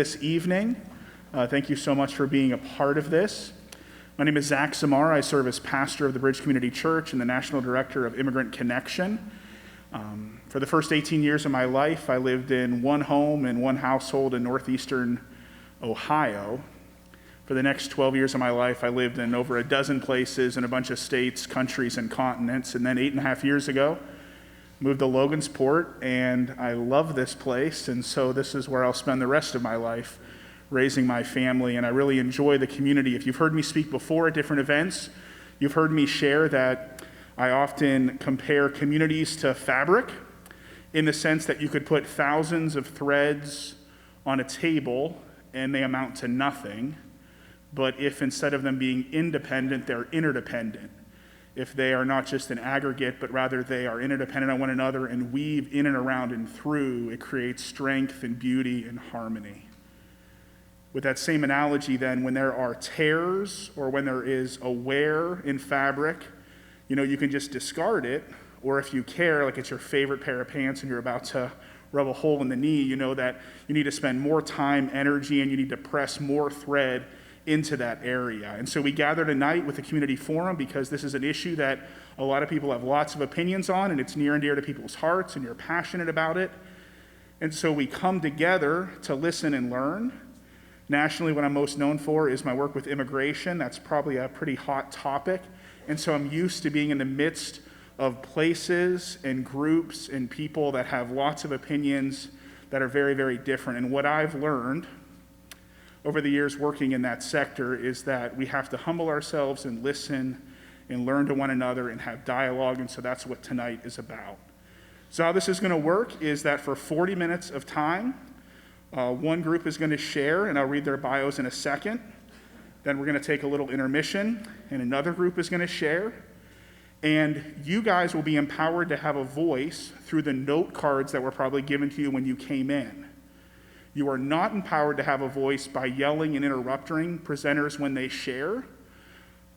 This evening. Thank you so much for being a part of this. My name is Zach Samar. I serve as pastor of the Bridge Community Church and the national director of Immigrant Connection. For the first 18 years of my life, I lived in one home and one household in northeastern Ohio. For the next 12 years of my life, I lived in over a dozen places in a bunch of states, countries, and continents. And then 8.5 years ago, moved to Logansport, and I love this place, and so this is where I'll spend the rest of my life, raising my family, and I really enjoy the community. If you've heard me speak before at different events, you've heard me share that I often compare communities to fabric, in the sense that you could put thousands of threads on a table, and they amount to nothing, but if instead of them being independent, they're interdependent. If they are not just an aggregate, but rather they are interdependent on one another and weave in and around and through, it creates strength and beauty and harmony. With that same analogy then, when there are tears or when there is a wear in fabric, you can just discard it, or if you care, like it's your favorite pair of pants and you're about to rub a hole in the knee, you know that you need to spend more time, energy, and you need to press more thread into that area. And so we gather tonight with the community forum because this is an issue that a lot of people have lots of opinions on, and it's near and dear to people's hearts, and you're passionate about it. And so we come together to listen and learn. Nationally, what I'm most known for is my work with immigration. That's probably a pretty hot topic. And so I'm used to being in the midst of places and groups and people that have lots of opinions that are very, very different. And what I've learned over the years working in that sector is that we have to humble ourselves and listen and learn to one another and have dialogue, and so that's what tonight is about. So how this is going to work is that for 40 minutes of time, one group is going to share, and I'll read their bios in a second. Then we're going to take a little intermission, and another group is going to share. And you guys will be empowered to have a voice through the note cards that were probably given to you when you came in. You are not empowered to have a voice by yelling and interrupting presenters when they share.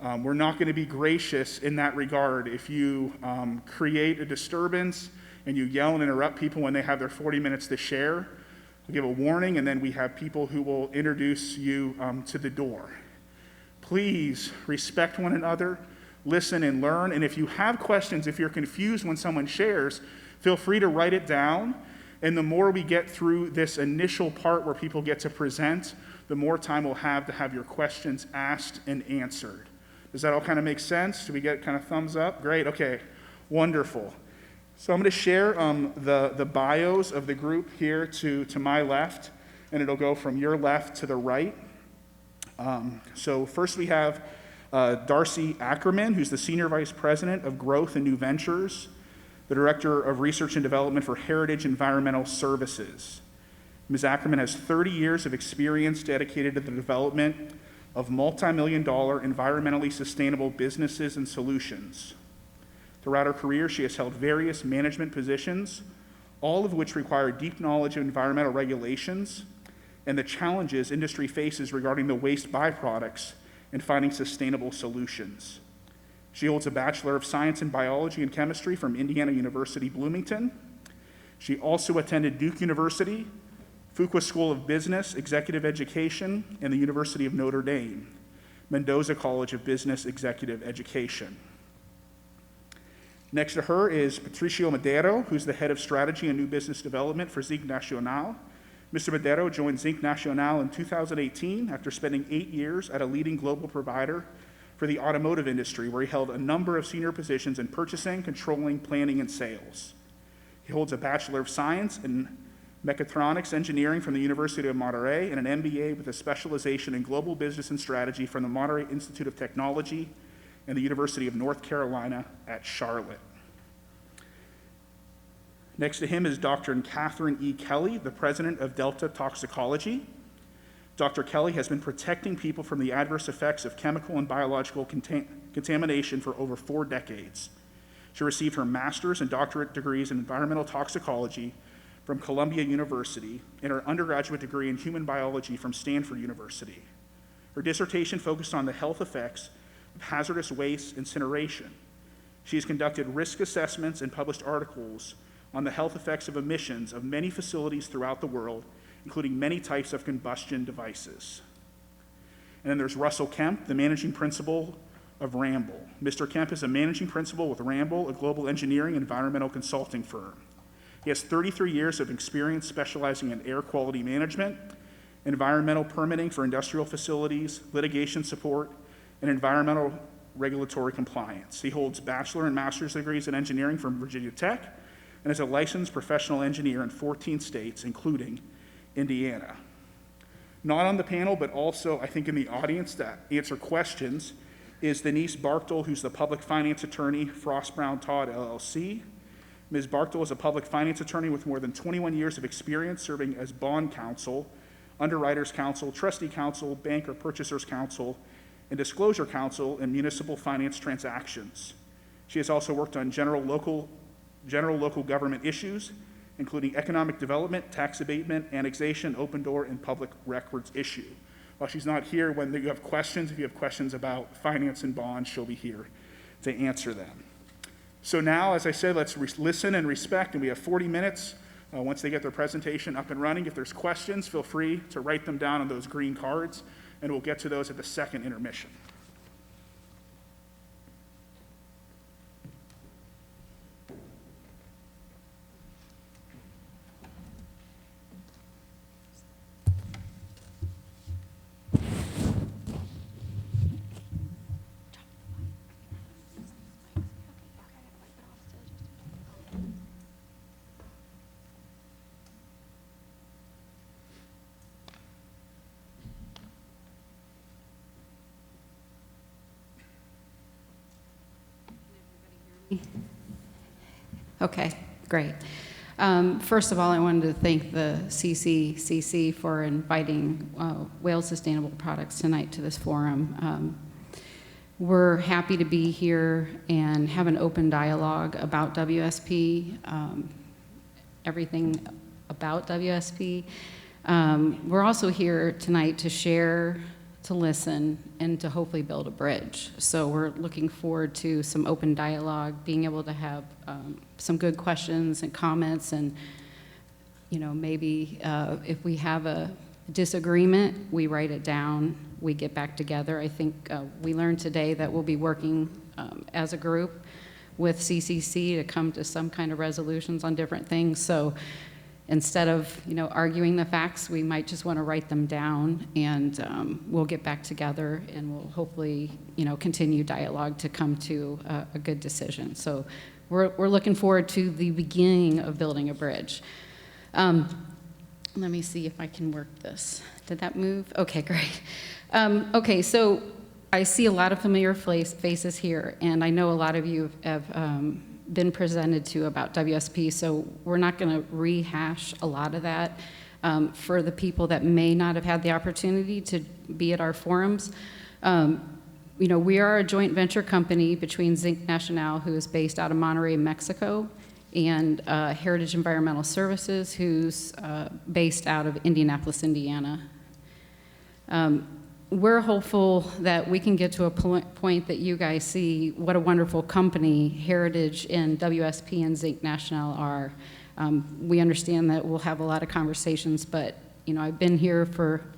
We're not going to be gracious in that regard. If you create a disturbance and you yell and interrupt people when they have their 40 minutes to share, we'll give a warning, and then we have people who will introduce you to the door. Please respect one another, listen and learn, and if you have questions, if you're confused when someone shares, feel free to write it down. And the more we get through this initial part where people get to present, the more time we'll have to have your questions asked and answered. Does that all kind of make sense? Do we get kind of thumbs up? Great, okay, wonderful. So I'm going to share the bios of the group here to my left, and it'll go from your left to the right. So first we have Darcy Ackerman, who's the Senior Vice President of Growth and New Ventures, the Director of Research and Development for Heritage Environmental Services. Ms. Ackerman has 30 years of experience dedicated to the development of multi-million-dollar environmentally sustainable businesses and solutions. Throughout her career, she has held various management positions, all of which require deep knowledge of environmental regulations and the challenges industry faces regarding the waste byproducts and finding sustainable solutions. She holds a Bachelor of Science in Biology and Chemistry from Indiana University, Bloomington. She also attended Duke University, Fuqua School of Business, Executive Education, and the University of Notre Dame, Mendoza College of Business, Executive Education. Next to her is Patricio Madero, who's the Head of Strategy and New Business Development for Zinc Nacional. Mr. Madero joined Zinc Nacional in 2018 after spending 8 years at a leading global provider for the automotive industry, where he held a number of senior positions in purchasing, controlling, planning, and sales. He holds a Bachelor of Science in Mechatronics Engineering from the University of Monterey and an MBA with a specialization in global business and strategy from the Monterey Institute of Technology and the University of North Carolina at Charlotte. Next to him is Dr. Catherine E. Kelly, the president of Delta Toxicology. Dr. Kelly has been protecting people from the adverse effects of chemical and biological contamination for over 4 decades. She received her master's and doctorate degrees in environmental toxicology from Columbia University and her undergraduate degree in human biology from Stanford University. Her dissertation focused on the health effects of hazardous waste incineration. She has conducted risk assessments and published articles on the health effects of emissions of many facilities throughout the world including many types of combustion devices. And then there's Russell Kemp, the managing principal of Ramble. Mr. Kemp is a managing principal with Ramble, a global engineering and environmental consulting firm. He has 33 years of experience specializing in air quality management, environmental permitting for industrial facilities, litigation support, and environmental regulatory compliance. He holds bachelor and master's degrees in engineering from Virginia Tech and is a licensed professional engineer in 14 states, including Indiana. Not on the panel, but also I think in the audience to answer questions is Denise Barktel, who's the public finance attorney, Frost Brown Todd LLC. Ms. Barktel is a public finance attorney with more than 21 years of experience serving as bond counsel, underwriters counsel, trustee counsel, bank or purchasers counsel, and disclosure counsel in municipal finance transactions. She has also worked on general local government issues, including economic development, tax abatement, annexation, open door, and public records issue. While she's not here, when you have questions, if you have questions about finance and bonds, she'll be here to answer them. So now, as I said, let's listen and respect, and we have 40 minutes once they get their presentation up and running. If there's questions, feel free to write them down on those green cards, and we'll get to those at the second intermission. Okay, great. First of all, I wanted to thank the CCCC for inviting Wales Sustainable Products tonight to this forum. We're happy to be here and have an open dialogue about WSP, everything about WSP. We're also here tonight to share, to listen, and to hopefully build a bridge. So we're looking forward to some open dialogue, being able to have some good questions and comments, and maybe if we have a disagreement, we write it down, we get back together. I think we learned today that we'll be working as a group with CCC to come to some kind of resolutions on different things. So instead of arguing the facts, we might just want to write them down, and we'll get back together, and we'll hopefully continue dialogue to come to a good decision. So we're looking forward to the beginning of building a bridge. Let me see if I can work this. Did that move? Okay, great. Okay, so I see a lot of familiar faces here, and I know a lot of you have been presented to about WSP, so we're not going to rehash a lot of that. For the people that may not have had the opportunity to be at our forums, we are a joint venture company between Zinc National, who is based out of Monterrey, Mexico, and Heritage Environmental Services, who's based out of Indianapolis, Indiana. We're hopeful that we can get to a point that you guys see what a wonderful company Heritage and WSP and Zinc National are. We understand that we'll have a lot of conversations, but I've been here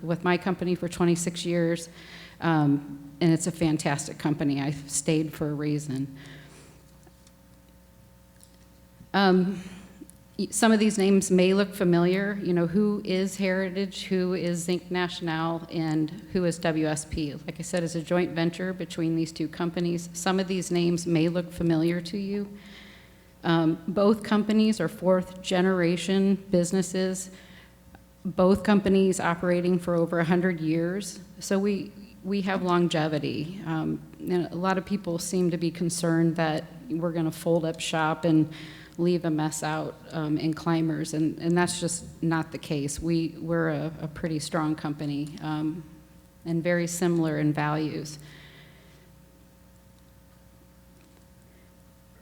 with my company for 26 years, and it's a fantastic company. I've stayed for a reason. Some of these names may look familiar. Who is Heritage, who is Zinc National, and who is WSP? Like I said, it's a joint venture between these two companies. Some of these names may look familiar to you. Both companies are fourth-generation businesses. Both companies operating for over 100 years. So we have longevity. And a lot of people seem to be concerned that we're going to fold up shop and leave a mess out in climbers, and that's just not the case. We're a pretty strong company and very similar in values.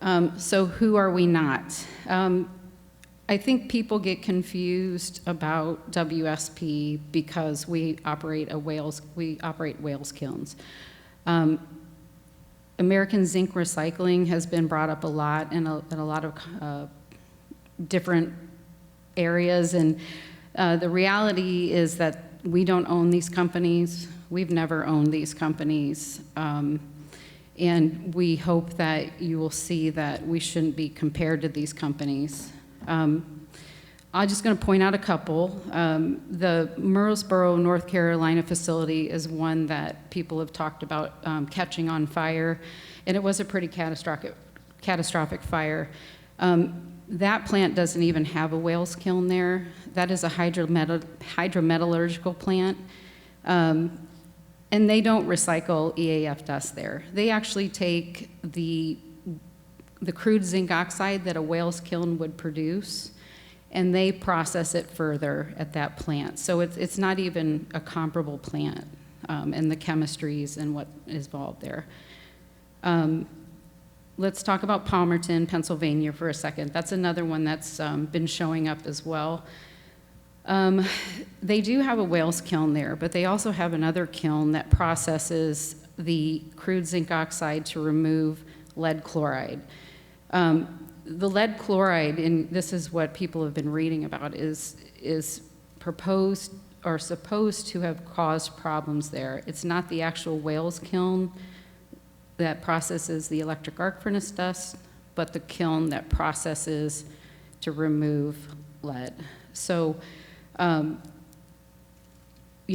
So who are we not? I think people get confused about WSP because we operate Wales kilns. American zinc recycling has been brought up a lot in a lot of different areas, and The reality is that we don't own these companies. We've never owned these companies. And we hope that you will see that we shouldn't be compared to these companies. I'm just going to point out a couple. The Murrysboro, North Carolina facility is one that people have talked about catching on fire, and it was a pretty catastrophic fire. That plant doesn't even have a Wales kiln there. That is a hydrometallurgical plant. And they don't recycle EAF dust there. They actually take the crude zinc oxide that a Wales kiln would produce, and they process it further at that plant. So it's not even a comparable plant, and the chemistries and what is involved there. Let's talk about Palmerton, Pennsylvania for a second. That's another one that's been showing up as well. They do have a Wales kiln there, but they also have another kiln that processes the crude zinc oxide to remove lead chloride. The lead chloride, and this is what people have been reading about, is proposed or supposed to have caused problems there. It's not the actual Wales kiln that processes the electric arc furnace dust, but the kiln that processes to remove lead. So, you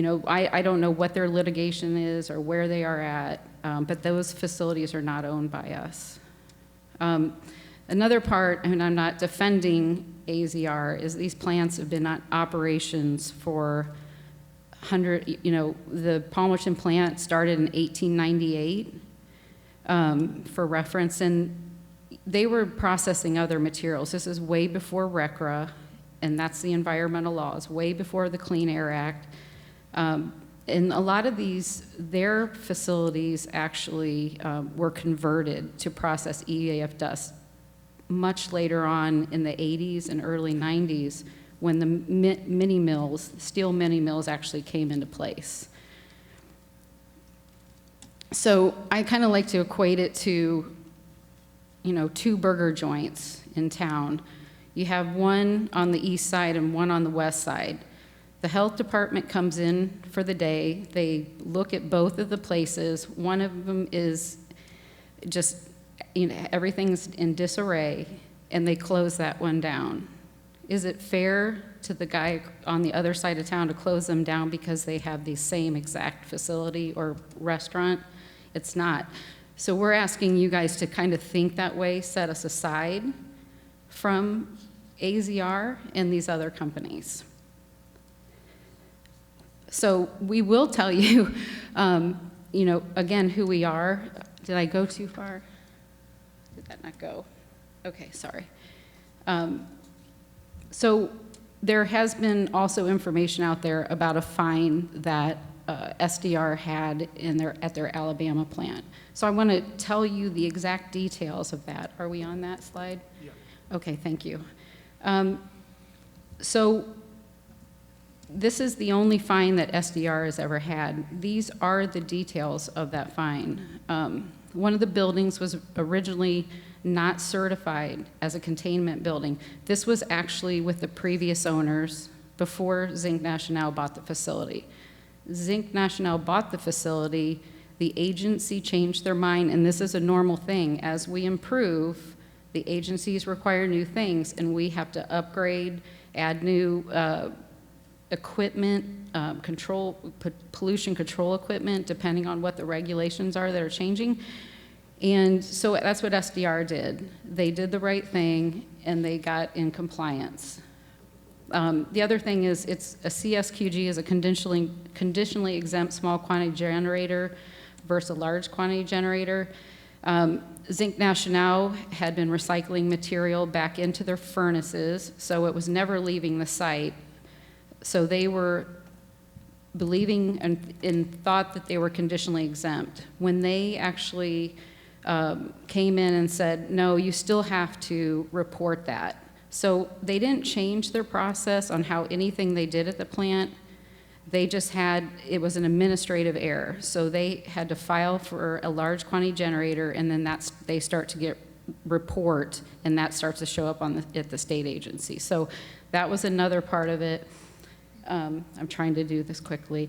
know, I don't know what their litigation is or where they are at, but those facilities are not owned by us. Another part, and I'm not defending AZR, is these plants have been on operations for 100, you know, the Palmerton plant started in 1898, for reference, and they were processing other materials. This is way before RCRA, and that's the environmental laws, way before the Clean Air Act. And a lot of their facilities actually were converted to process EAF dust much later on in the 80s and early 90s when the mini mills, steel mini mills actually came into place. So I kind of like to equate it to, you know, two burger joints in town. You have one on the east side and one on the west side. The health department comes in for the day. They look at both of the places. One of them is just, you know, everything's in disarray, and they close that one down. Is it fair to the guy on the other side of town to close them down because they have the same exact facility or restaurant? It's not. So we're asking you guys to kind of think that way, set us aside from AZR and these other companies. So we will tell you, you know, again, who we are. Did I go too far? Did that not go? Okay, sorry. So there has been also information out there about a fine that SDR had at their Alabama plant. So I want to tell you the exact details of that. Are we on that slide? Yeah. Okay, thank you. So this is the only fine that SDR has ever had. These are the details of that fine. One of the buildings was originally not certified as a containment building. This was actually with the previous owners before Zinc National bought the facility. Zinc National bought the facility, the agency changed their mind, and this is a normal thing. As we improve, the agencies require new things, and we have to upgrade, add new equipment, pollution control equipment, depending on what the regulations are that are changing. And so that's what SDR did. They did the right thing, and they got in compliance. The other thing is it's a CSQG is a conditionally exempt small quantity generator versus a large quantity generator. Zinc National had been recycling material back into their furnaces, so it was never leaving the site. So they were believing and thought that they were conditionally exempt. When they actually came in and said, no, you still have to report that. So they didn't change their process on how anything they did at the plant. They just it was an administrative error. So they had to file for a large quantity generator, and then they start to get report, and that starts to show up at the state agency. So that was another part of it. I'm trying to do this quickly.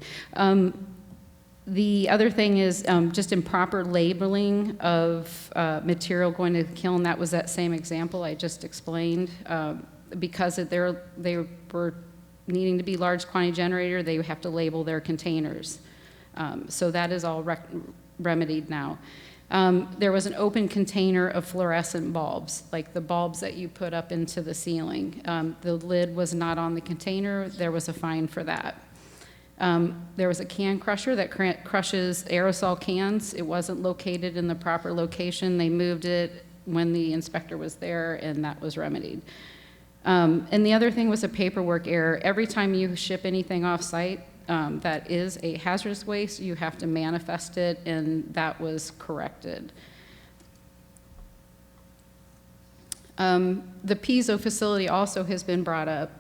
The other thing is just improper labeling of material going to the kiln. That was that same example I just explained. Because they were needing to be large quantity generator, they have to label their containers. So that is all remedied now. There was an open container of fluorescent bulbs, like the bulbs that you put up into the ceiling. The lid was not on the container. There was a fine for that. There was a can crusher that crushes aerosol cans. It wasn't located in the proper location. They moved it when the inspector was there, and that was remedied. And the other thing was a paperwork error. Every time you ship anything off-site that is a hazardous waste, you have to manifest it, and that was corrected. The Pizzo facility also has been brought up.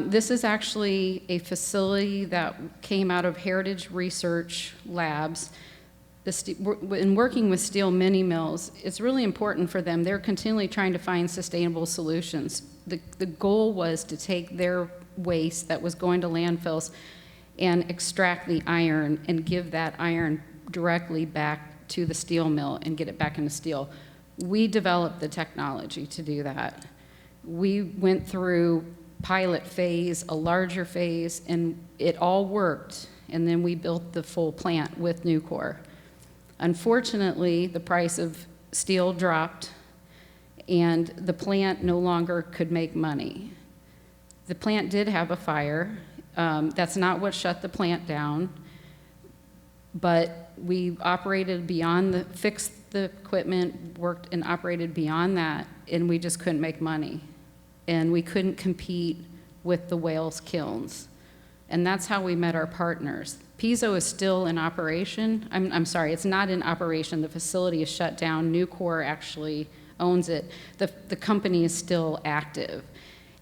This is actually a facility that came out of Heritage Research Labs. In working with steel mini mills, it's really important for them. They're continually trying to find sustainable solutions. The goal was to take their waste that was going to landfills and extract the iron and give that iron directly back to the steel mill and get it back into steel. We developed the technology to do that. We went through pilot phase, a larger phase, and it all worked. And then we built the full plant with Nucor. Unfortunately, the price of steel dropped, and the plant no longer could make money. The plant did have a fire. That's not what shut the plant down, but we operated beyond fixed the equipment, worked and operated beyond that, and we just couldn't make money. And we couldn't compete with the Wales kilns. And that's how we met our partners. Pizzo is still in operation. I'm sorry, it's not in operation. The facility is shut down. Nucor actually owns it. The company is still active.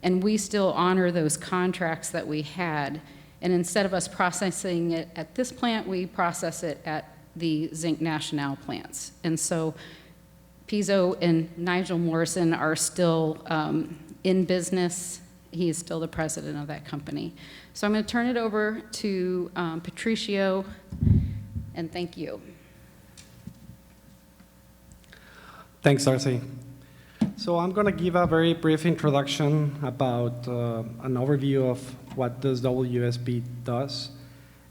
And we still honor those contracts that we had. And instead of us processing it at this plant, we process it at the Zinc National plants. And so Pizzo and Nigel Morrison are still in business. He is still the president of that company. So I'm going to turn it over to Patricio, and thank you. Thanks, Darcy. So I'm going to give a very brief introduction about an overview of what does WSP does.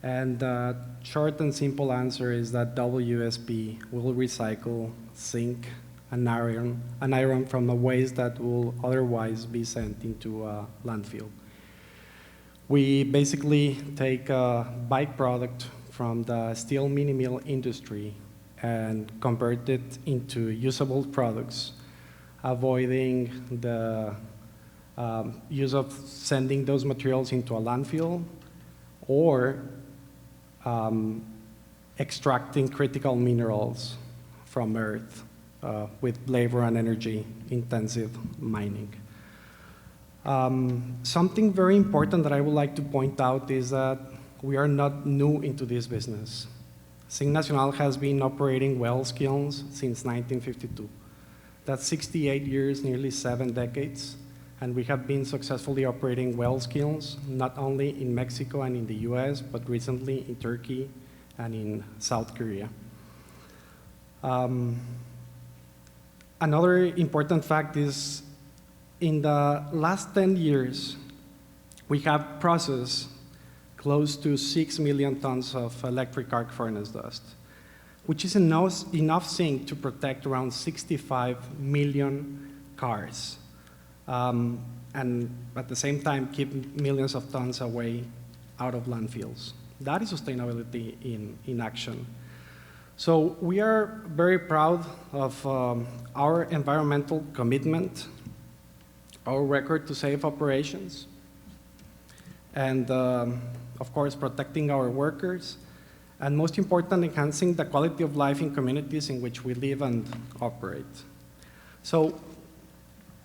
And the short and simple answer is that WSP will recycle zinc and iron from the waste that will otherwise be sent into a landfill. We basically take a byproduct from the steel mini mill industry and convert it into usable products, avoiding the use of sending those materials into a landfill or extracting critical minerals from earth with labor and energy intensive mining. Something very important that I would like to point out is that we are not new into this business. Zinc National has been operating Wales kilns since 1952. That's 68 years, nearly 7 decades, and we have been successfully operating Wales kilns, not only in Mexico and in the US, but recently in Turkey and in South Korea. Another important fact is in the last 10 years, we have processed close to 6 million tons of electric arc furnace dust, which is enough zinc to protect around 65 million cars, and at the same time keep millions of tons away out of landfills. That is sustainability in action. So we are very proud of our environmental commitment, our record to safe operations, and of course protecting our workers, and most important, enhancing the quality of life in communities in which we live and operate. So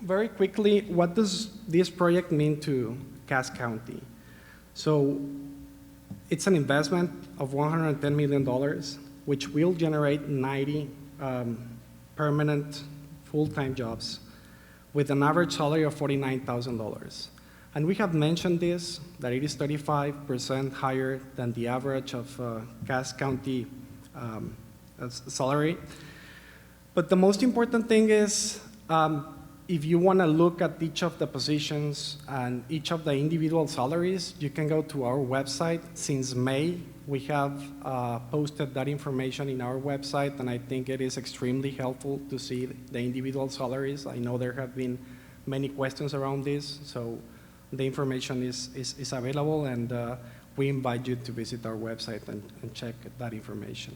very quickly, what does this project mean to Cass County? So it's an investment of $110 million, which will generate 90 permanent full-time jobs with an average salary of $49,000. And we have mentioned this, that it is 35% higher than the average of Cass County salary. But the most important thing is, if you want to look at each of the positions and each of the individual salaries, you can go to our website. Since May, we have posted that information in our website, and I think it is extremely helpful to see the individual salaries. I know there have been many questions around this, so the information is available, and we invite you to visit our website and check that information.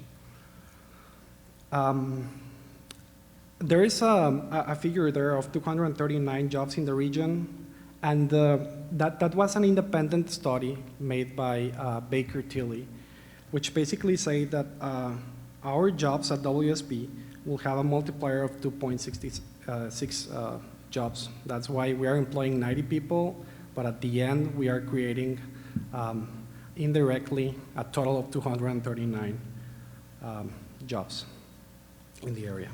There is a figure there of 239 jobs in the region, and that was an independent study made by Baker Tilly, which basically say that our jobs at WSP will have a multiplier of 2.66 jobs. That's why we are employing 90 people, but at the end, we are creating indirectly a total of 239 jobs in the area.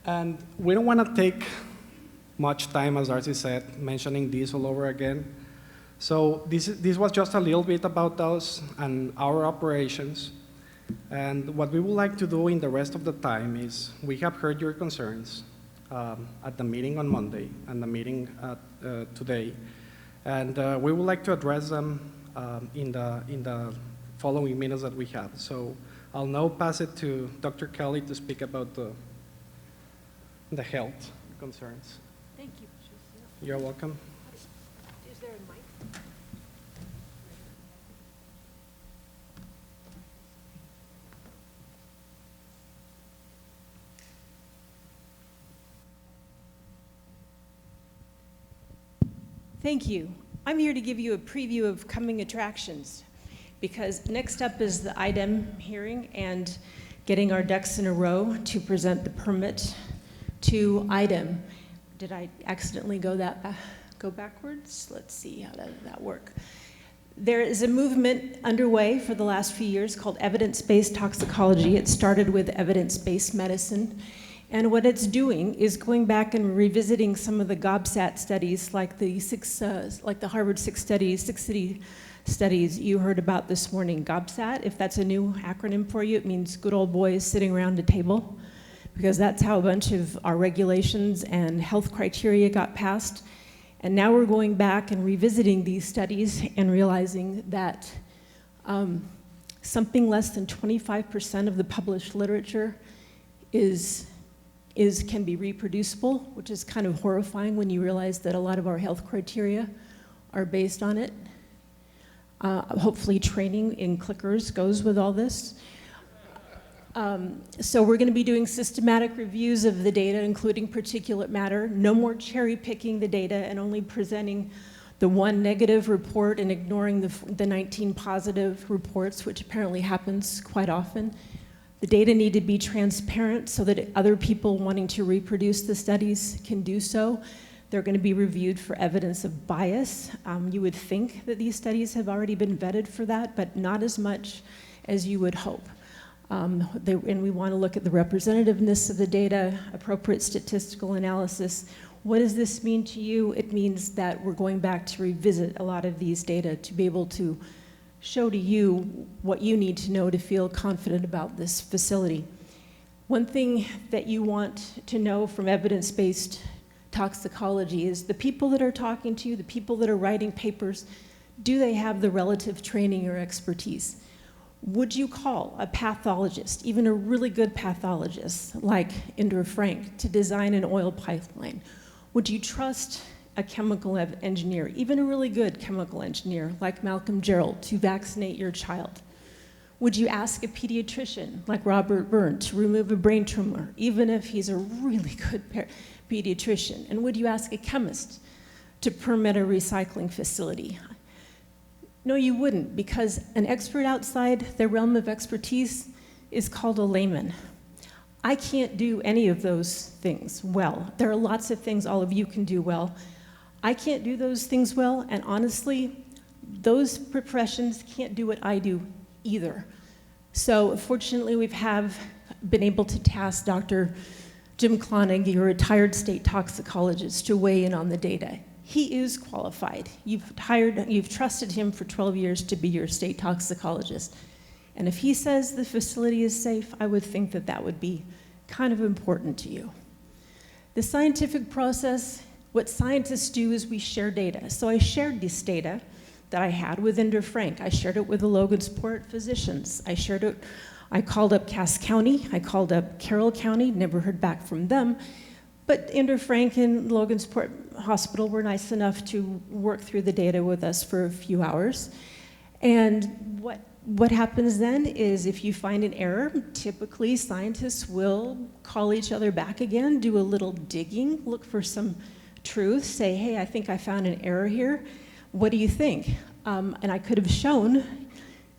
And we don't want to take much time, as Darcy said, mentioning this all over again. So this was just a little bit about us and our operations. And what we would like to do in the rest of the time is, we have heard your concerns at the meeting on Monday and the meeting today. And we would like to address them in the following minutes that we have. So I'll now pass it to Dr. Kelly to speak about the health concerns. Thank you. You're welcome. Is there a mic? Thank you. I'm here to give you a preview of coming attractions, because next up is the IDEM hearing and getting our ducks in a row to present the permit to IDEM. Did I accidentally go backwards? Let's see, how does that work? There is a movement underway for the last few years called evidence-based toxicology. It started with evidence-based medicine. And what it's doing is going back and revisiting some of the GOBSAT studies, like the Harvard Six City studies you heard about this morning. GOBSAT, if that's a new acronym for you, it means good old boys sitting around a table, because that's how a bunch of our regulations and health criteria got passed. And now we're going back and revisiting these studies and realizing that something less than 25% of the published literature can be reproducible, which is kind of horrifying when you realize that a lot of our health criteria are based on it. Hopefully training in clickers goes with all this. So we're going to be doing systematic reviews of the data, including particulate matter. No more cherry picking the data and only presenting the one negative report and ignoring the 19 positive reports, which apparently happens quite often. The data need to be transparent so that other people wanting to reproduce the studies can do so. They're going to be reviewed for evidence of bias. You would think that these studies have already been vetted for that, but not as much as you would hope. And we want to look at the representativeness of the data, appropriate statistical analysis. What does this mean to you? It means that we're going back to revisit a lot of these data to be able to show to you what you need to know to feel confident about this facility. One thing that you want to know from evidence-based toxicology is the people that are talking to you, the people that are writing papers, do they have the relative training or expertise? Would you call a pathologist, even a really good pathologist like Indra Frank, to design an oil pipeline? Would you trust a chemical engineer, even a really good chemical engineer like Malcolm Gerald, to vaccinate your child? Would you ask a pediatrician like Robert Byrne to remove a brain tumor, even if he's a really good pediatrician? And would you ask a chemist to permit a recycling facility? No, you wouldn't, because an expert outside their realm of expertise is called a layman. I can't do any of those things well. There are lots of things all of you can do well. I can't do those things well, and honestly, those professions can't do what I do either. So fortunately, we have been able to task Dr. Jim Clonig, a retired state toxicologist, to weigh in on the data. He is qualified. You've trusted him for 12 years to be your state toxicologist. And if he says the facility is safe, I would think that that would be kind of important to you. The scientific process, what scientists do is we share data. So I shared this data that I had with Inder Frank. I shared it with the Logansport physicians. I called up Cass County. I called up Carroll County, never heard back from them. But Inder Frank and Logansport Hospital were nice enough to work through the data with us for a few hours. And what happens then is if you find an error, typically scientists will call each other back again, do a little digging, look for some truth, say, hey, I think I found an error here. What do you think? And I could have shown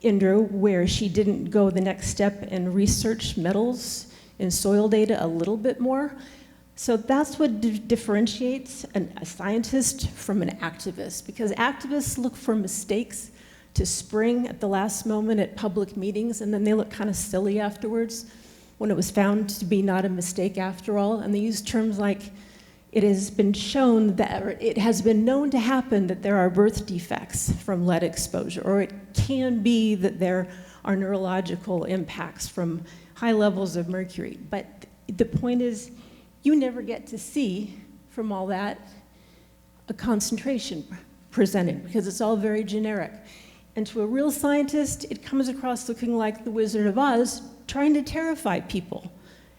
Indra where she didn't go the next step and research metals and soil data a little bit more. So that's what differentiates a scientist from an activist, because activists look for mistakes to spring at the last moment at public meetings, and then they look kind of silly afterwards when it was found to be not a mistake after all. And they use terms like, it has been shown that, or it has been known to happen that there are birth defects from lead exposure, or it can be that there are neurological impacts from high levels of mercury. But the point is, you never get to see from all that a concentration presented, because it's all very generic. And to a real scientist, it comes across looking like the Wizard of Oz trying to terrify people.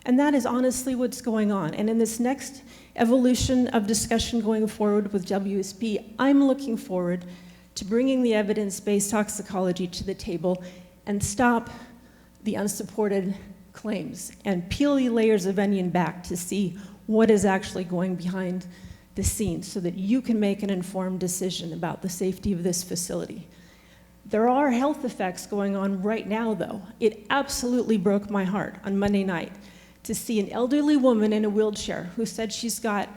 And that is honestly what's going on. And in this next evolution of discussion going forward with WSP, I'm looking forward to bringing the evidence-based toxicology to the table and stop the unsupported claims and peel the layers of onion back to see what is actually going behind the scenes so that you can make an informed decision about the safety of this facility. There are health effects going on right now, though. It absolutely broke my heart on Monday night to see an elderly woman in a wheelchair who said she's got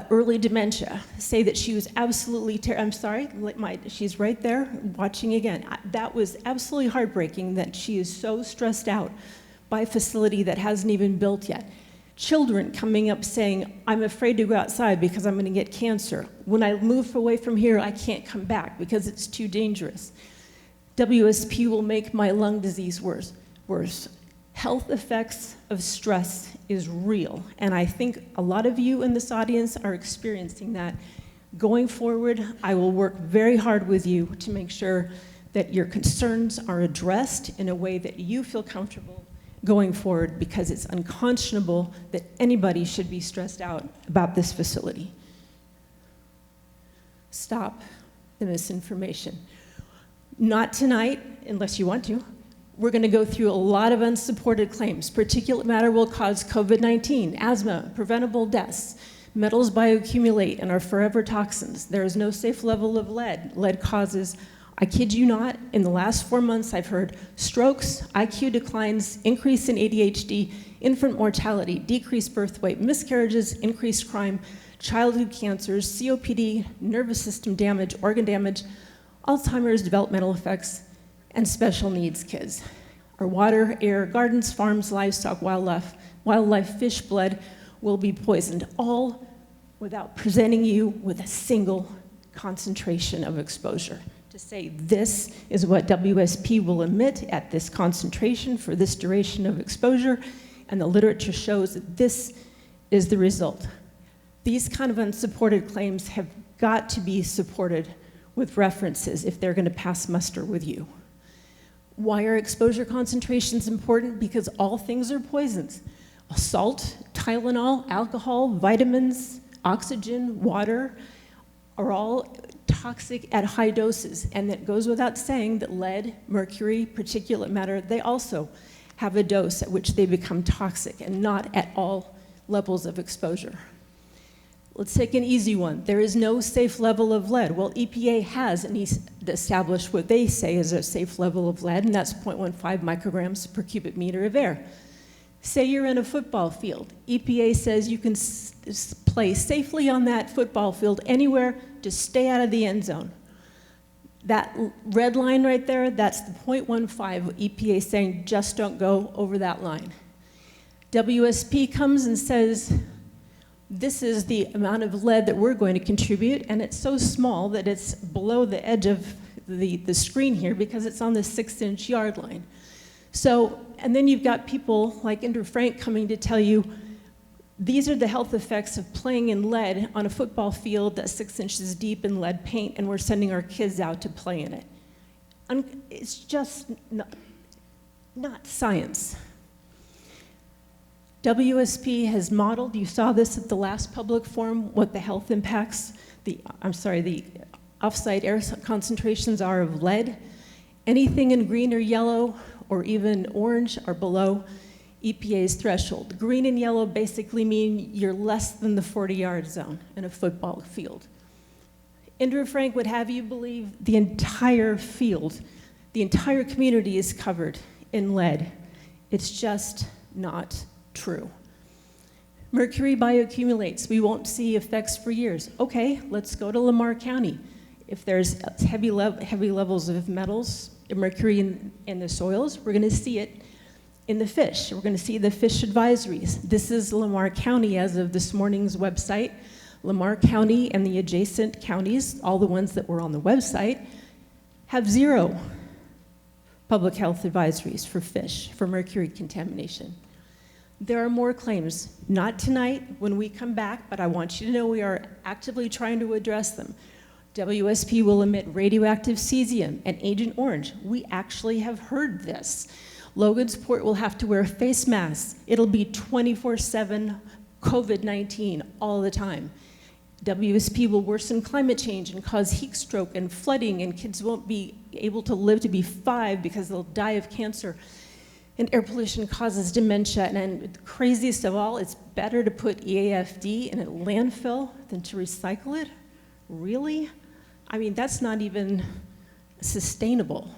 early dementia say that she was absolutely I'm sorry, she's right there watching again. That was absolutely heartbreaking that she is so stressed out by a facility that hasn't even built yet. Children coming up saying, I'm afraid to go outside because I'm going to get cancer. When I move away from here, I can't come back because it's too dangerous. WSP will make my lung disease worse. Health effects of stress is real, and I think a lot of you in this audience are experiencing that. Going forward, I will work very hard with you to make sure that your concerns are addressed in a way that you feel comfortable going forward, because it's unconscionable that anybody should be stressed out about this facility. Stop the misinformation. Not tonight, unless you want to. We're going to go through a lot of unsupported claims. Particulate matter will cause COVID-19, asthma, preventable deaths. Metals bioaccumulate and are forever toxins. There is no safe level of lead. Lead causes, I kid you not, in the last 4 months I've heard strokes, IQ declines, increase in ADHD, infant mortality, decreased birth weight, miscarriages, increased crime, childhood cancers, COPD, nervous system damage, organ damage, Alzheimer's, developmental effects, and special needs kids. Our water, air, gardens, farms, livestock, wildlife, fish blood will be poisoned, all without presenting you with a single concentration of exposure. To say this is what WSP will emit at this concentration for this duration of exposure, and the literature shows that this is the result. These kind of unsupported claims have got to be supported with references if they're going to pass muster with you. Why are exposure concentrations important? Because all things are poisons. Salt, Tylenol, alcohol, vitamins, oxygen, water are all toxic at high doses. And it goes without saying that lead, mercury, particulate matter, they also have a dose at which they become toxic, and not at all levels of exposure. Let's take an easy one. There is no safe level of lead. Well, EPA has established what they say is a safe level of lead, and that's 0.15 micrograms per cubic meter of air. Say you're in a football field. EPA says you can play safely on that football field anywhere, just stay out of the end zone. That red line right there, that's the 0.15 EPA saying just don't go over that line. WSP comes and says, This is the amount of lead that we're going to contribute, and it's so small that it's below the edge of the screen here because it's on the 6-inch yard line. So, and then you've got people like Andrew Frank coming to tell you, these are the health effects of playing in lead on a football field that's 6 inches deep in lead paint, and we're sending our kids out to play in it. It's just not science. WSP has modeled, you saw this at the last public forum, what the health impacts, the off-site air concentrations are of lead. Anything in green or yellow or even orange are below EPA's threshold. Green and yellow basically mean you're less than the 40-yard zone in a football field. Andrew Frank would have you believe the entire field, the entire community is covered in lead. It's just not true. Mercury bioaccumulates. We won't see effects for years. Okay, let's go to Lamar County. If there's heavy levels of metals, mercury in the soils, we're going to see it in the fish. We're going to see the fish advisories. This is Lamar County as of this morning's website. Lamar County and the adjacent counties, all the ones that were on the website, have 0 public health advisories for fish for mercury contamination. There are more claims, not tonight when we come back, but I want you to know we are actively trying to address them. WSP will emit radioactive cesium and Agent Orange. We actually have heard this. Logansport will have to wear face masks. It'll be 24/7 COVID-19 all the time. WSP will worsen climate change and cause heat stroke and flooding, and kids won't be able to live to be 5 because they'll die of cancer. And air pollution causes dementia. And the craziest of all, it's better to put EAFD in a landfill than to recycle it? Really? I mean, that's not even sustainable.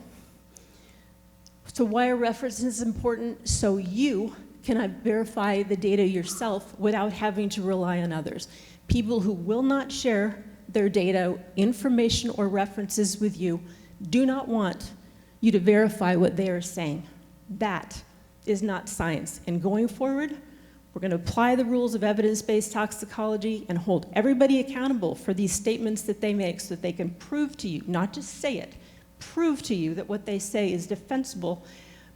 So why are references important? So you can verify the data yourself without having to rely on others. People who will not share their data, information, or references with you do not want you to verify what they are saying. That is not science. And going forward, we're going to apply the rules of evidence-based toxicology and hold everybody accountable for these statements that they make so that they can prove to you, not just say it, prove to you that what they say is defensible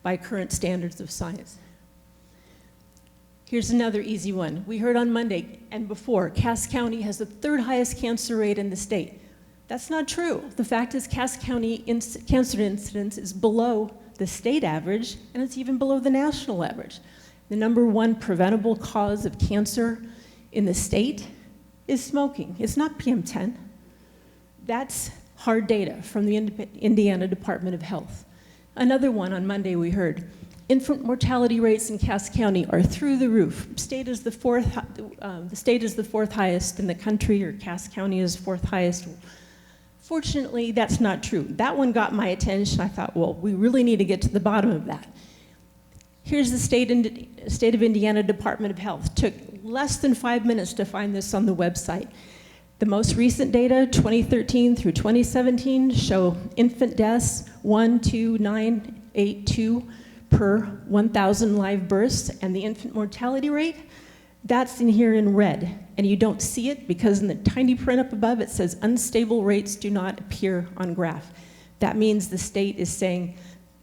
by current standards of science. Here's another easy one. We heard on Monday and before, Cass County has the 3rd highest cancer rate in the state. That's not true. The fact is Cass County cancer incidence is below the state average, and it's even below the national average. The #1 preventable cause of cancer in the state is smoking. It's not PM10. That's hard data from the Indiana Department of Health. Another one on Monday we heard, infant mortality rates in Cass County are through the roof. The state is the 4th highest in the country, or Cass County is 4th highest. Fortunately, that's not true. That one got my attention. I thought, well, we really need to get to the bottom of that. Here's the state of Indiana Department of Health. Took less than 5 minutes to find this on the website. The most recent data, 2013 through 2017, show infant deaths 1.2982 per 1,000 live births, and the infant mortality rate, that's in here in red. And you don't see it because in the tiny print up above it says unstable rates do not appear on graph. That means the state is saying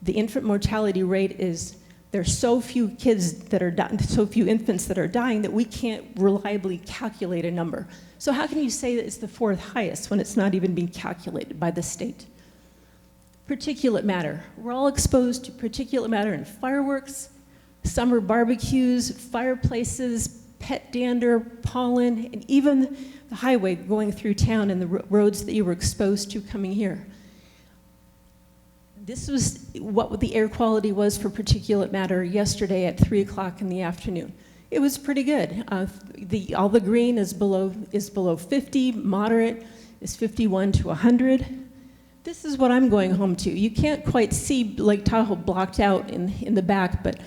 the infant mortality rate is, there's so few kids that are dying, so few infants that are dying that we can't reliably calculate a number. So how can you say that it's the 4th highest when it's not even being calculated by the state? Particulate matter. We're all exposed to particulate matter in fireworks, summer barbecues, fireplaces, pet dander, pollen, and even the highway going through town and the roads that you were exposed to coming here. This was what the air quality was for particulate matter yesterday at 3 o'clock in the afternoon. It was pretty good. All the green is below 50, moderate is 51 to 100. This is what I'm going home to. You can't quite see Lake Tahoe blocked out in the back, but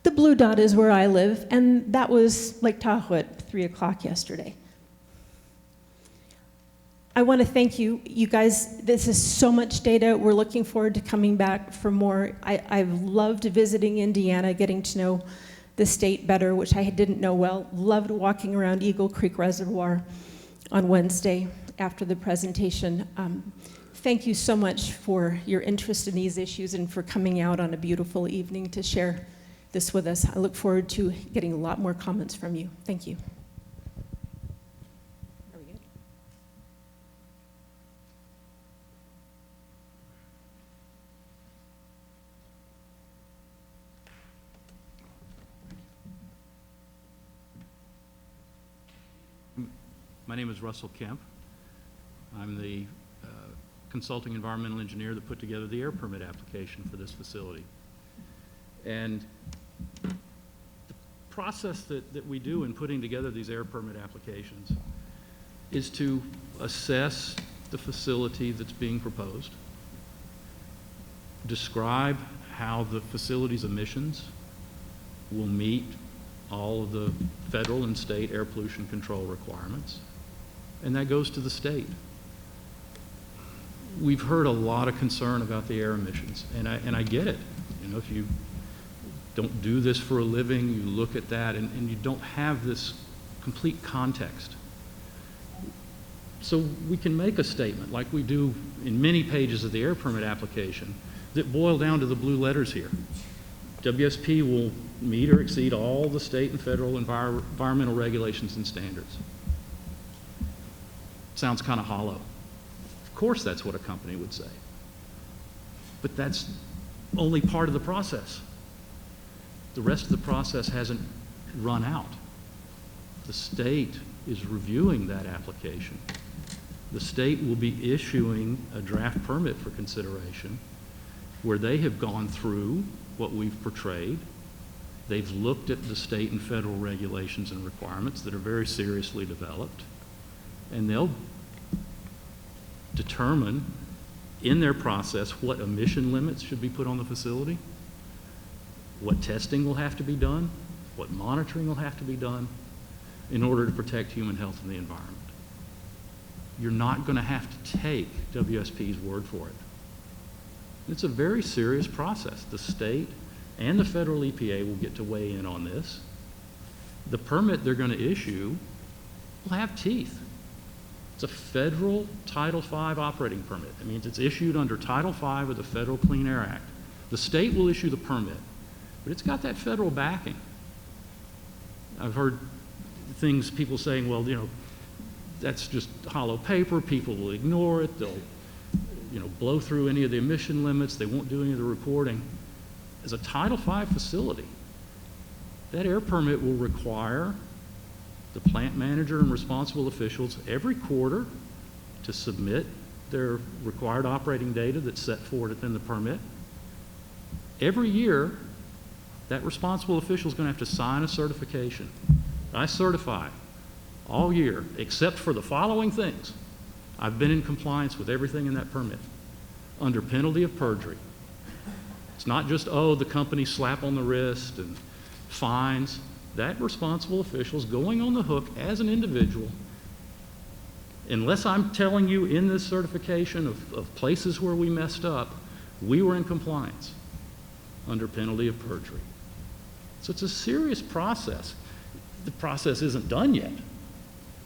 the blue dot is where I live, and that was Lake Tahoe at 3 o'clock yesterday. I want to thank you. You guys, this is so much data. We're looking forward to coming back for more. I've loved visiting Indiana, getting to know the state better, which I didn't know well. Loved walking around Eagle Creek Reservoir on Wednesday after the presentation. Thank you so much for your interest in these issues and for coming out on a beautiful evening to share this with us. I look forward to getting a lot more comments from you. Thank you. Are we good? My name is Russell Kemp. I'm the consulting environmental engineer that put together the air permit application for this facility. And the process that we do in putting together these air permit applications is to assess the facility that's being proposed, describe how the facility's emissions will meet all of the federal and state air pollution control requirements, and that goes to the state. We've heard a lot of concern about the air emissions, and I get it. You know, if you don't do this for a living, you look at that and you don't have this complete context. So we can make a statement like we do in many pages of the air permit application that boil down to the blue letters here. WSP will meet or exceed all the state and federal environmental regulations and standards. Sounds kind of hollow. Of course that's what a company would say. But that's only part of the process. The rest of the process hasn't run out. The state is reviewing that application. The state will be issuing a draft permit for consideration where they have gone through what we've portrayed. They've looked at the state and federal regulations and requirements that are very seriously developed, and they'll determine in their process what emission limits should be put on the facility, what testing will have to be done, what monitoring will have to be done in order to protect human health and the environment. You're not going to have to take WSP's word for it. It's a very serious process. The state and the federal EPA will get to weigh in on this. The permit they're going to issue will have teeth. It's a federal Title V operating permit. That means it's issued under Title V of the Federal Clean Air Act. The state will issue the permit, but it's got that federal backing. I've heard things, people saying, well, you know, that's just hollow paper. People will ignore it. They'll, you know, blow through any of the emission limits. They won't do any of the reporting. As a Title V facility, that air permit will require the plant manager and responsible officials every quarter to submit their required operating data that's set forward in the permit. Every year, that responsible official is going to have to sign a certification. I certify all year, except for the following things. I've been in compliance with everything in that permit, under penalty of perjury. It's not just, oh, the company slap on the wrist and fines. That responsible official is going on the hook as an individual, unless I'm telling you in this certification of places where we messed up, we were in compliance under penalty of perjury. So it's a serious process. The process isn't done yet.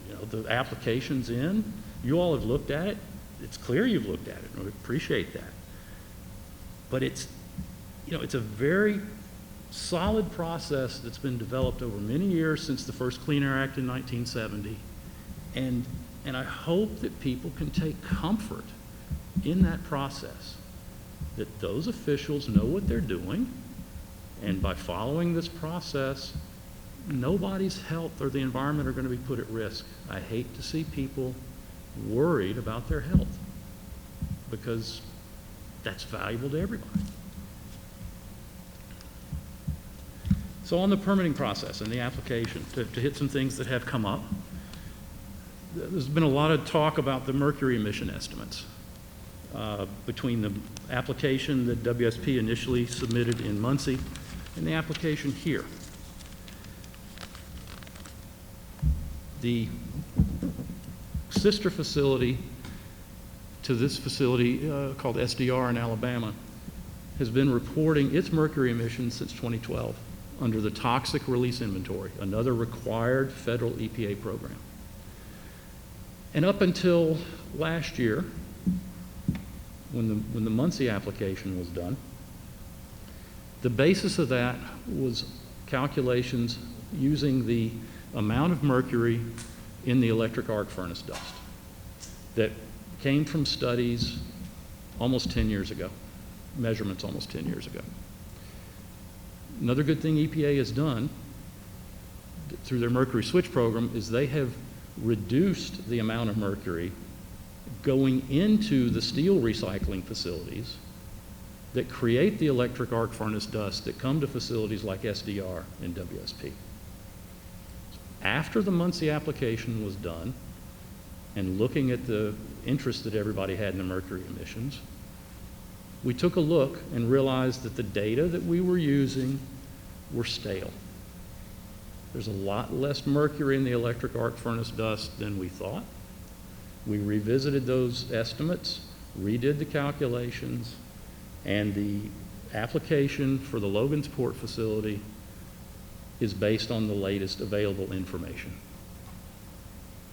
You know, the application's in. You all have looked at it. It's clear you've looked at it, and we appreciate that. But it's, you know, it's a very solid process that's been developed over many years since the first Clean Air Act in 1970. And I hope that people can take comfort in that process, that those officials know what they're doing, and by following this process, nobody's health or the environment are going to be put at risk. I hate to see people worried about their health, because that's valuable to everybody. So on the permitting process and the application, to hit some things that have come up, there's been a lot of talk about the mercury emission estimates between the application that WSP initially submitted in Muncie and the application here. The sister facility to this facility called SDR in Alabama has been reporting its mercury emissions since 2012. under the Toxic Release Inventory, another required federal EPA program. And up until last year, when the Muncie application was done, the basis of that was calculations using the amount of mercury in the electric arc furnace dust that came from studies almost 10 years ago, measurements almost 10 years ago. Another good thing EPA has done through their mercury switch program is they have reduced the amount of mercury going into the steel recycling facilities that create the electric arc furnace dust that come to facilities like SDR and WSP. After the Muncie application was done, and looking at the interest that everybody had in the mercury emissions, we took a look and realized that the data that we were using were stale. There's a lot less mercury in the electric arc furnace dust than we thought. We revisited those estimates, redid the calculations, and the application for the Logansport facility is based on the latest available information.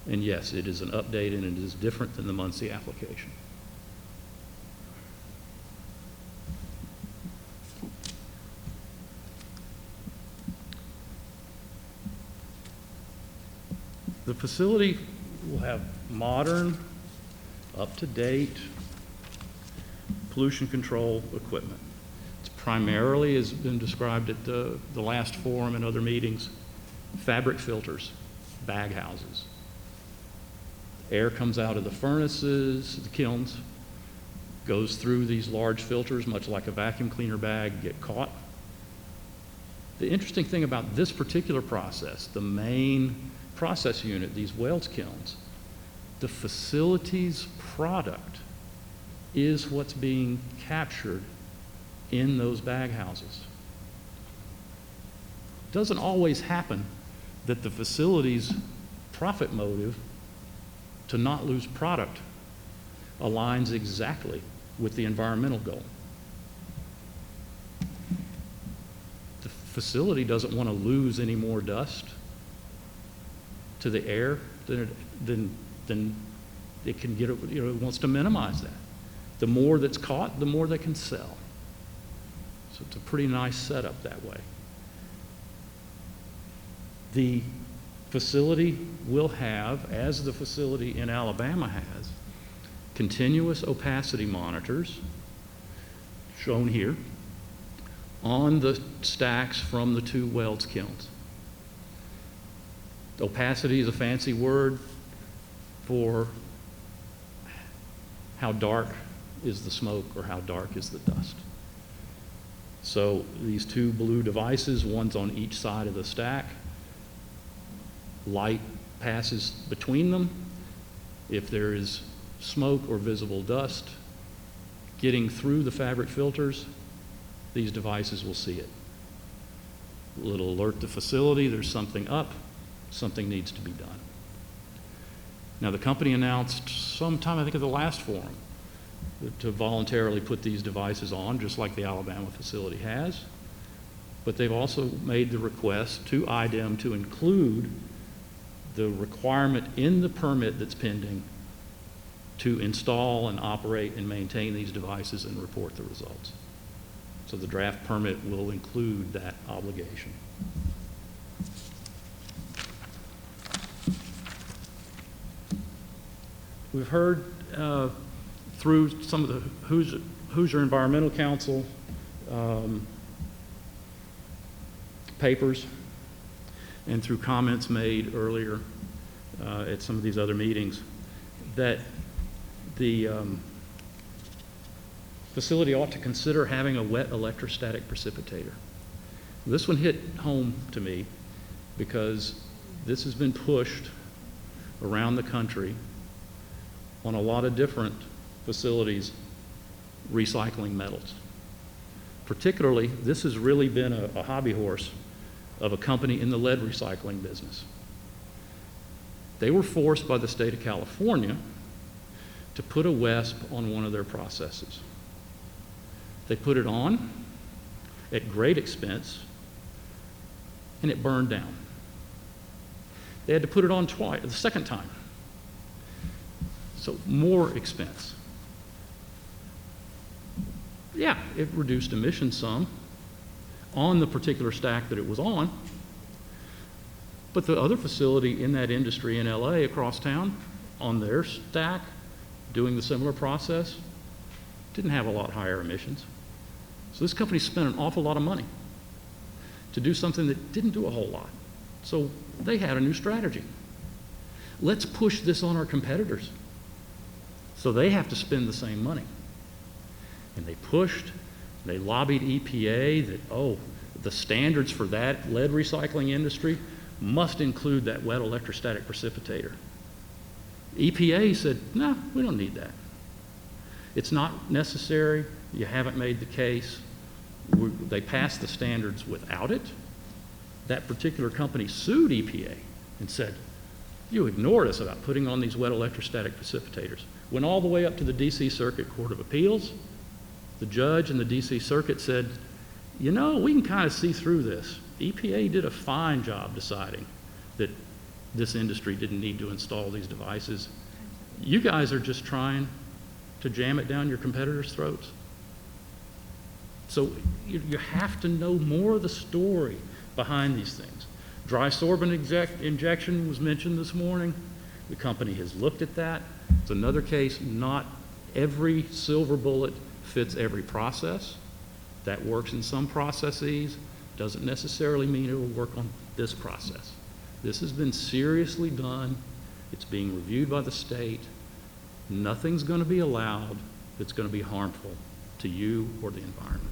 And yes, it is an update and it is different than the Muncie application. The facility will have modern, up-to-date pollution control equipment. It's primarily, as been described at the last forum and other meetings, fabric filters, bag houses. Air comes out of the furnaces, the kilns, goes through these large filters, much like a vacuum cleaner bag, get caught. The interesting thing about this particular process, the main process unit, these Wells kilns, the facility's product is what's being captured in those bag houses. It doesn't always happen that the facility's profit motive to not lose product aligns exactly with the environmental goal. The facility doesn't want to lose any more dust to the air than it can get, it wants to minimize that. The more that's caught, the more they can sell. So it's a pretty nice setup that way. The facility will have, as the facility in Alabama has, continuous opacity monitors, shown here, on the stacks from the two Wells kilns. Opacity is a fancy word for how dark is the smoke or how dark is the dust. So these two blue devices, one's on each side of the stack. Light passes between them. If there is smoke or visible dust getting through the fabric filters, these devices will see it. It'll alert the facility there's something up, something needs to be done. Now, the company announced sometime, I think, at the last forum, to voluntarily put these devices on, just like the Alabama facility has. But they've also made the request to IDEM to include the requirement in the permit that's pending to install and operate and maintain these devices and report the results. So the draft permit will include that obligation. We've heard through some of the Hoosier Environmental Council papers and through comments made earlier at some of these other meetings that the facility ought to consider having a wet electrostatic precipitator. This one hit home to me because this has been pushed around the country on a lot of different facilities recycling metals. Particularly, this has really been a hobby horse of a company in the lead recycling business. They were forced by the state of California to put a WSP on one of their processes. They put it on at great expense and it burned down. They had to put it on twice, the second time. So more expense. Yeah, it reduced emissions some on the particular stack that it was on, but the other facility in that industry in LA across town, on their stack, doing the similar process, didn't have a lot higher emissions. So this company spent an awful lot of money to do something that didn't do a whole lot. So they had a new strategy. Let's push this on our competitors so they have to spend the same money. And they pushed, they lobbied EPA that, oh, the standards for that lead recycling industry must include that wet electrostatic precipitator. EPA said, no, we don't need that. It's not necessary. You haven't made the case. They passed the standards without it. That particular company sued EPA and said, you ignored us about putting on these wet electrostatic precipitators. Went all the way up to the DC Circuit Court of Appeals. The judge in the DC Circuit said, you know, we can kind of see through this. EPA did a fine job deciding that this industry didn't need to install these devices. You guys are just trying to jam it down your competitors' throats. So you have to know more of the story behind these things. Dry sorbent injection was mentioned this morning. The company has looked at that. It's another case. Not every silver bullet fits every process. That works in some processes. Doesn't necessarily mean it will work on this process. This has been seriously done. It's being reviewed by the state. Nothing's going to be allowed that's going to be harmful to you or the environment.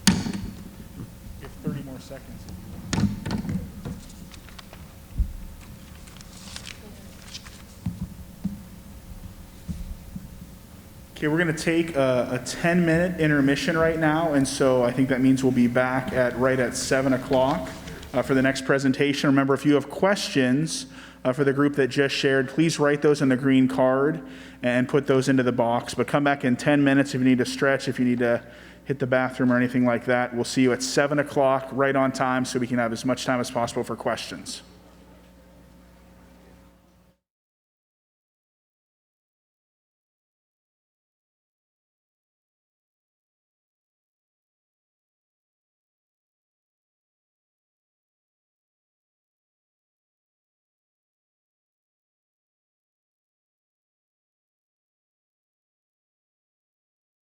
You have 30 more seconds. Okay, we're going to take a 10-minute intermission right now, and so I think that means we'll be back right at 7 o'clock for the next presentation. Remember, if you have questions for the group that just shared, please write those on the green card and put those into the box. But come back in 10 minutes if you need to stretch, if you need to hit the bathroom or anything like that. We'll see you at 7 o'clock, right on time, so we can have as much time as possible for questions.